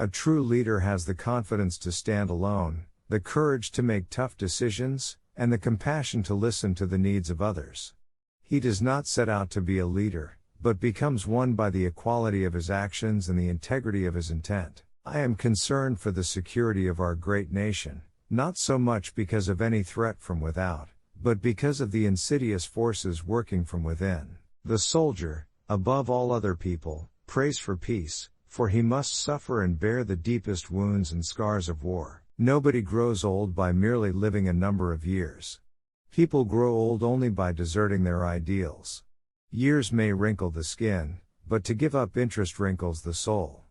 A true leader has the confidence to stand alone, the courage to make tough decisions, and the compassion to listen to the needs of others. He does not set out to be a leader, but becomes one by the equality of his actions and the integrity of his intent. I am concerned for the security of our great nation, not so much because of any threat from without, but because of the insidious forces working from within. The soldier, above all other people, prays for peace, for he must suffer and bear the deepest wounds and scars of war. Nobody grows old by merely living a number of years. People grow old only by deserting their ideals. Years may wrinkle the skin, but to give up interest wrinkles the soul.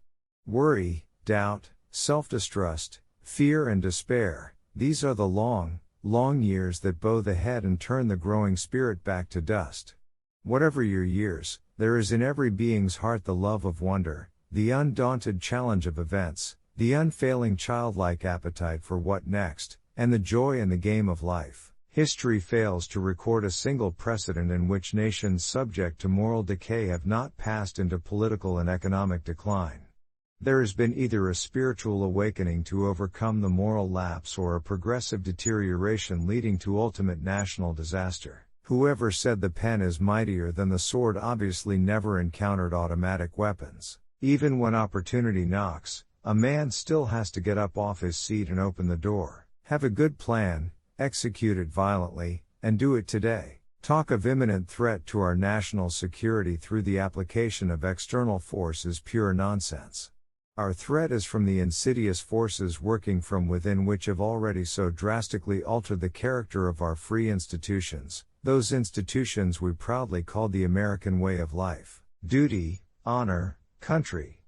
Worry, doubt, self-distrust, fear and despair, these are the long, long years that bow the head and turn the growing spirit back to dust. Whatever your years, there is in every being's heart the love of wonder, the undaunted challenge of events, the unfailing childlike appetite for what next, and the joy in the game of life. History fails to record a single precedent in which nations subject to moral decay have not passed into political and economic decline. There has been either a spiritual awakening to overcome the moral lapse or a progressive deterioration leading to ultimate national disaster. Whoever said the pen is mightier than the sword obviously never encountered automatic weapons. Even when opportunity knocks, a man still has to get up off his seat and open the door. Have a good plan, execute it violently, and do it today. Talk of imminent threat to our national security through the application of external force is pure nonsense. Our threat is from the insidious forces working from within which have already so drastically altered the character of our free institutions, those institutions we proudly call the American way of life. Duty, honor, country.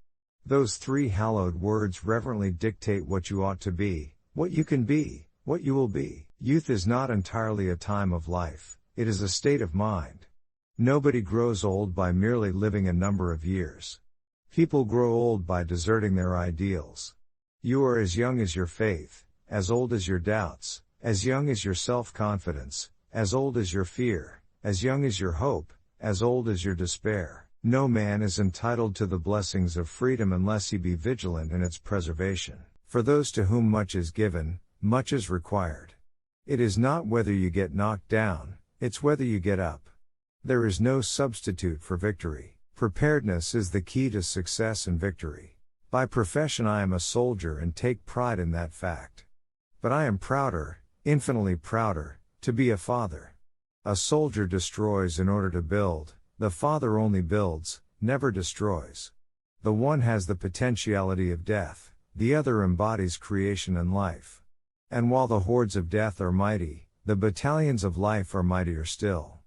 Those three hallowed words reverently dictate what you ought to be, what you can be, what you will be. Youth is not entirely a time of life, it is a state of mind. Nobody grows old by merely living a number of years. People grow old by deserting their ideals. You are as young as your faith, as old as your doubts, as young as your self-confidence, as old as your fear, as young as your hope, as old as your despair. No man is entitled to the blessings of freedom unless he be vigilant in its preservation. For those to whom much is given, much is required. It is not whether you get knocked down, it's whether you get up. There is no substitute for victory. Preparedness is the key to success and victory. By profession I am a soldier and take pride in that fact. But I am prouder, infinitely prouder, to be a father. A soldier destroys in order to build, the father only builds, never destroys. The one has the potentiality of death, the other embodies creation and life. And while the hordes of death are mighty, the battalions of life are mightier still.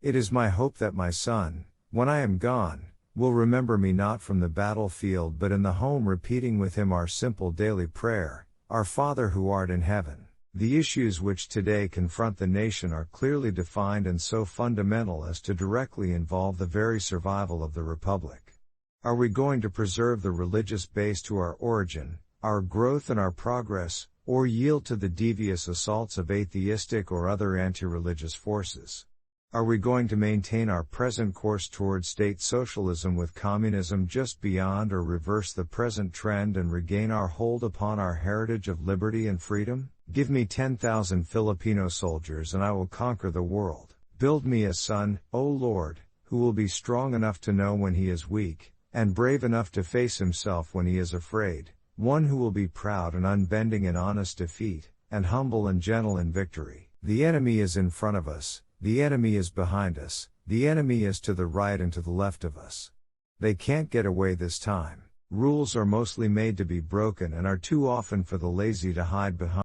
It is my hope that my son, when I am gone, will remember me not from the battlefield but in the home, repeating with him our simple daily prayer, Our Father who art in heaven. The issues which today confront the nation are clearly defined and so fundamental as to directly involve the very survival of the Republic. Are we going to preserve the religious base to our origin, our growth and our progress, or yield to the devious assaults of atheistic or other anti-religious forces? Are we going to maintain our present course toward state socialism with communism just beyond, or reverse the present trend and regain our hold upon our heritage of liberty and freedom? Give me 10,000 Filipino soldiers and I will conquer the world. Build me a son, O Lord, who will be strong enough to know when he is weak, and brave enough to face himself when he is afraid, one who will be proud and unbending in honest defeat, and humble and gentle in victory. The enemy is in front of us, the enemy is behind us, the enemy is to the right and to the left of us. They can't get away this time. Rules are mostly made to be broken and are too often for the lazy to hide behind.